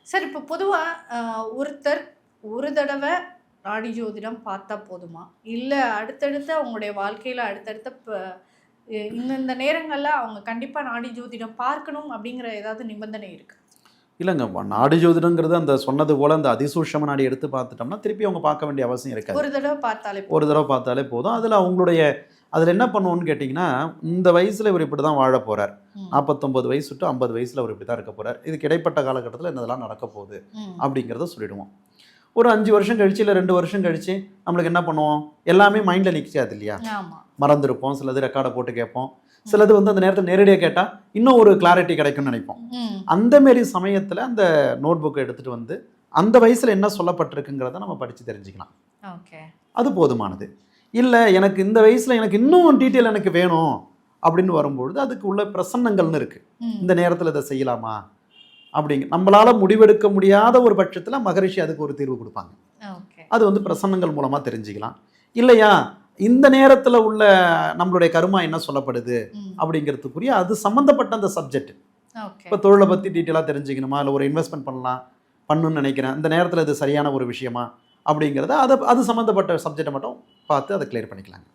Sir இப்போ பொதுவாக ஒருத்தர் ஒரு தடவை நாடி ஜோதிடம் பார்த்தா போதுமா? இல்லை அடுத்தடுத்து அவங்களுடைய வாழ்க்கையில் அடுத்தடுத்த இந்தந்த நேரங்களில் அவங்க கண்டிப்பாக நாடி ஜோதிடம் பார்க்கணும் அப்படிங்கிற ஏதாவது நிபந்தனை இருக்கு? இல்லைங்க, நாடி ஜோதிடங்கிறது அந்த சொன்னது போல் அந்த அதிசூஷம நாடி எடுத்து பார்த்துட்டோம்னா திருப்பி அவங்க பார்க்க வேண்டிய அவசியம் இருக்காது. ஒரு தடவை பார்த்தாலே போதும். அதில் அவங்களுடைய அதில் என்ன பண்ணுவோன்னு கேட்டிங்கன்னா, இந்த வயசில் இவர் இப்படி தான் வாழ போகிறார், 49 வயசு டு 50 வயசில் அவர் இப்படி தான் இருக்க போகிறார், இதுக்கு இடைப்பட்ட காலகட்டத்தில் என்னதெல்லாம் நடக்க போகுது அப்படிங்கிறத சொல்லிவிடுவோம். ஒரு 5 வருஷம் கழிச்சு இல்லை 2 வருஷம் கழிச்சு நம்மளுக்கு என்ன பண்ணுவோம், எல்லாமே மைண்டில் நிற்காது இல்லையா, மறந்துருப்போம். சிலது ரெக்கார்டை போட்டு கேட்போம், சிலது அந்த நேரத்தில் நேரடியாக கேட்டால் இன்னும் ஒரு கிளாரிட்டி கிடைக்கும்னு நினைப்போம். அந்தமாரி சமயத்தில் அந்த நோட் புக்கை எடுத்துகிட்டு வந்து அந்த வயசில் என்ன சொல்லப்பட்டிருக்குங்கிறத நம்ம படித்து தெரிஞ்சுக்கலாம். அது போதுமானது. இல்லை எனக்கு இந்த வயசில் எனக்கு இன்னும் டீட்டெயில் எனக்கு வேணும் அப்படின்னு வரும்பொழுது அதுக்கு உள்ள பிரசன்னங்கள்னு இருக்குது. இந்த நேரத்தில் இதை செய்யலாமா அப்படிங்க நம்மளால் முடிவெடுக்க முடியாத ஒரு பட்சத்தில் மகரிஷி அதுக்கு ஒரு தீர்வு கொடுப்பாங்க. அது பிரசன்னங்கள் மூலமாக தெரிஞ்சுக்கலாம். இல்லையா இந்த நேரத்தில் உள்ள நம்மளுடைய கருமா என்ன சொல்லப்படுது அப்படிங்கிறதுக்குரிய அது சம்மந்தப்பட்ட அந்த சப்ஜெக்ட். இப்போ தொழிலை பற்றி டீட்டெயிலாக தெரிஞ்சுக்கணுமா, இல்லை ஒரு இன்வெஸ்ட்மெண்ட் பண்ணணும்னு நினைக்கிறேன், இந்த நேரத்தில் இது சரியான ஒரு விஷயமா அப்படிங்கிறத அது சம்மந்தப்பட்ட சப்ஜெக்டை மட்டும் பார்த்து அதை கிளியர் பண்ணிக்கலாங்க.